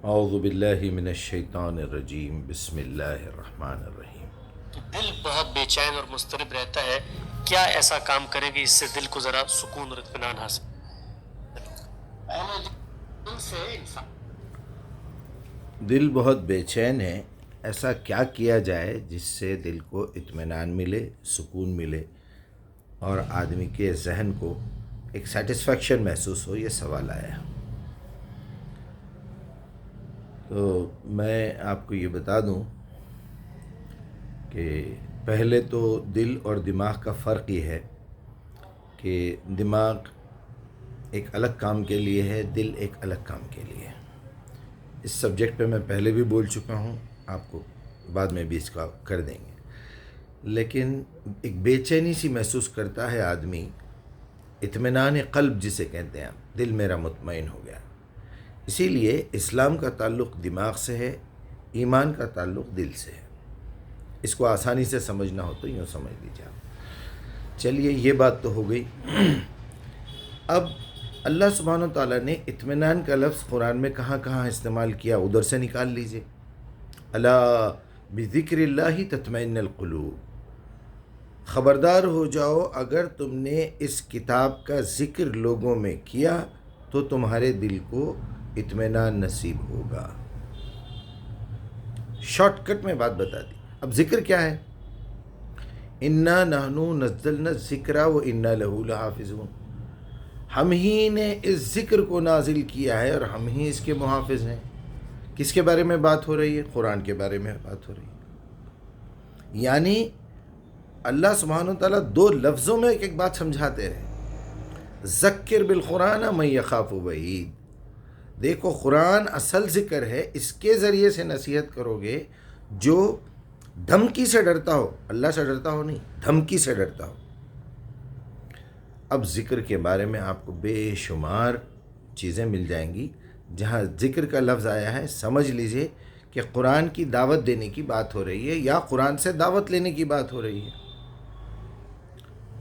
اعوذ باللہ من الشیطان الرجیم بسم اللہ الرحمن الرحیم۔ دل بہت بے چین اور مضطرب رہتا ہے، کیا ایسا کام کرے کہ اس سے دل کو ذرا سکون اور اطمینان حاصل دل سے انسان دل بہت بے چین ہے، ایسا کیا کیا جائے جس سے دل کو اطمینان ملے، سکون ملے اور آدمی کے ذہن کو ایک سیٹسفیکشن محسوس ہو؟ یہ سوال آیا۔ تو میں آپ کو یہ بتا دوں کہ پہلے تو دل اور دماغ کا فرق یہ ہے کہ دماغ ایک الگ کام کے لیے ہے، دل ایک الگ کام کے لیے ہے۔ اس سبجیکٹ پہ میں پہلے بھی بول چکا ہوں، آپ کو بعد میں بھی اس کا کر دیں گے، لیکن ایک بے چینی سی محسوس کرتا ہے آدمی، اطمینان قلب جسے کہتے ہیں، دل میرا مطمئن ہو گیا۔ اسی لیے اسلام کا تعلق دماغ سے ہے، ایمان کا تعلق دل سے ہے۔ اس کو آسانی سے سمجھنا ہو تو یوں سمجھ لیجیے آپ۔ چلیے یہ بات تو ہو گئی۔ اب اللہ سبحانہ وتعالیٰ نے اطمینان کا لفظ قرآن میں کہاں کہاں استعمال کیا، ادھر سے نکال لیجیے۔ الا بذکر اللہ تطمئن القلوب، خبردار ہو جاؤ اگر تم نے اس کتاب کا ذکر لوگوں میں کیا تو تمہارے دل کو اطمینان نصیب ہوگا۔ شارٹ کٹ میں بات بتا دی۔ اب ذکر کیا ہے؟ انا نحن نزلنا الذکر و انا لہ لحافظون، ہم ہی نے اس ذکر کو نازل کیا ہے اور ہم ہی اس کے محافظ ہیں۔ کس کے بارے میں بات ہو رہی ہے؟ قرآن کے بارے میں بات ہو رہی ہے۔ یعنی اللہ سبحانہ وتعالیٰ دو لفظوں میں ایک بات سمجھاتے رہے، ذکر بالقرآن من یخاف وعید۔ دیکھو قرآن اصل ذکر ہے، اس کے ذریعے سے نصیحت کرو گے جو دھمکی سے ڈرتا ہو، اللہ سے ڈرتا ہو نہیں، دھمکی سے ڈرتا ہو۔ اب ذکر کے بارے میں آپ کو بے شمار چیزیں مل جائیں گی۔ جہاں ذکر کا لفظ آیا ہے سمجھ لیجئے کہ قرآن کی دعوت دینے کی بات ہو رہی ہے یا قرآن سے دعوت لینے کی بات ہو رہی ہے۔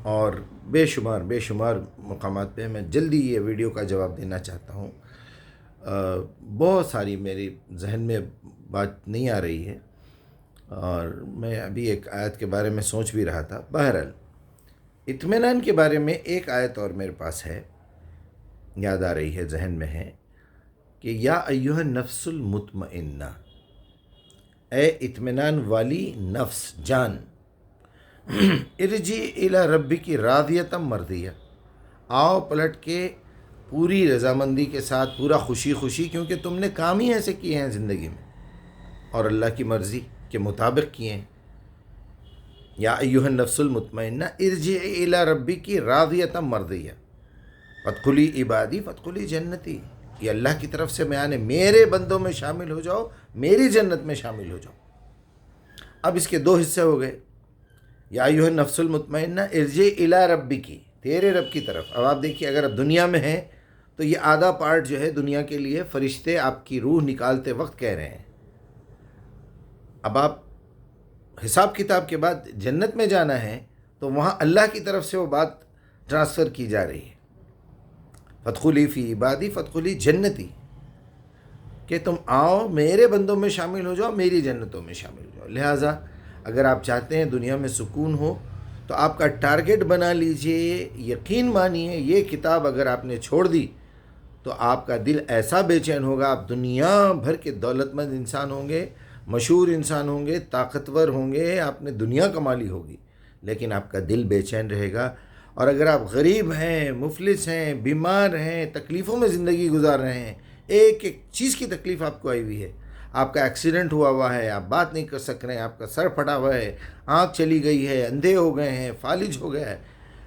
اور بے شمار مقامات پہ میں جلدی یہ ویڈیو کا جواب دینا چاہتا ہوں۔ بہت ساری میری ذہن میں بات نہیں آ رہی ہے اور میں ابھی ایک آیت کے بارے میں سوچ بھی رہا تھا۔ بہرحال اطمینان کے بارے میں ایک آیت اور میرے پاس ہے، یاد آ رہی ہے، ذہن میں ہے کہ یا ایھا النفس المطمئنہ، اے اطمینان والی نفس، جان، ارجی الی ربک راضیۃ مرضیہ، آؤ پلٹ کے پوری رضامندی کے ساتھ، پورا خوشی خوشی، کیونکہ تم نے کام ہی ایسے کیے ہیں زندگی میں اور اللہ کی مرضی کے مطابق کیے ہیں۔ یا ایھا النفس المطمئنہ ارجعی الی ربک راضیۃ مرضیہ فادخلی عبادی فادخلی جنتی، یہ اللہ کی طرف سے بیان ہے، میرے بندوں میں شامل ہو جاؤ، میری جنت میں شامل ہو جاؤ۔ اب اس کے دو حصے ہو گئے، یا ایھا النفس المطمئنہ ارجعی الی ربک، تیرے رب کی طرف۔ اب آپ دیکھیے اگر آپ دنیا میں ہیں تو یہ آدھا پارٹ جو ہے دنیا کے لیے فرشتے آپ کی روح نکالتے وقت کہہ رہے ہیں۔ اب آپ حساب کتاب کے بعد جنت میں جانا ہے تو وہاں اللہ کی طرف سے وہ بات ٹرانسفر کی جا رہی ہے، فادخلی فی عبادی فادخلی جنتی، کہ تم آؤ میرے بندوں میں شامل ہو جاؤ، میری جنتوں میں شامل ہو جاؤ۔ لہٰذا اگر آپ چاہتے ہیں دنیا میں سکون ہو تو آپ کا ٹارگٹ بنا لیجئے، یقین مانیے یہ کتاب اگر آپ نے چھوڑ دی تو آپ کا دل ایسا بے چین ہوگا، آپ دنیا بھر کے دولت مند انسان ہوں گے، مشہور انسان ہوں گے، طاقتور ہوں گے، آپ نے دنیا کما لی ہوگی، لیکن آپ کا دل بے چین رہے گا۔ اور اگر آپ غریب ہیں، مفلس ہیں، بیمار ہیں، تکلیفوں میں زندگی گزار رہے ہیں، ایک ایک چیز کی تکلیف آپ کو آئی ہوئی ہے، آپ کا ایکسیڈنٹ ہوا ہے، آپ بات نہیں کر سک رہے ہیں، آپ کا سر پھٹا ہوا ہے، آنکھ چلی گئی ہے، اندھے ہو گئے ہیں، فالج ہو گیا ہے،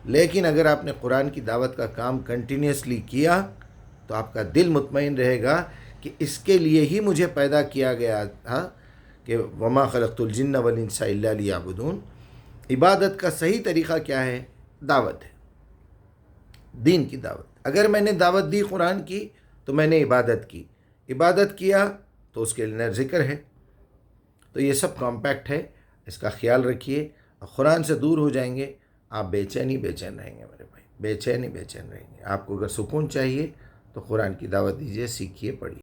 لیکن اگر آپ نے قرآن کی دعوت کا کام کنٹینیوسلی کیا تو آپ کا دل مطمئن رہے گا کہ اس کے لیے ہی مجھے پیدا کیا گیا تھا کہ وما خلقت الجن والانس الا لیعبدون۔ عبادت کا صحیح طریقہ کیا ہے؟ دعوت ہے، دین کی دعوت۔ اگر میں نے دعوت دی قرآن کی تو میں نے عبادت کی، عبادت کیا تو اس کے لیے ذکر ہے۔ تو یہ سب کمپیکٹ ہے، اس کا خیال رکھیے۔ قرآن سے دور ہو جائیں گے آپ بے چین رہیں گے میرے بھائی، بے چین رہیں گے۔ آپ کو اگر سکون چاہیے تو قرآن کی دعوت دیجیے، سیکھیے، پڑھیے۔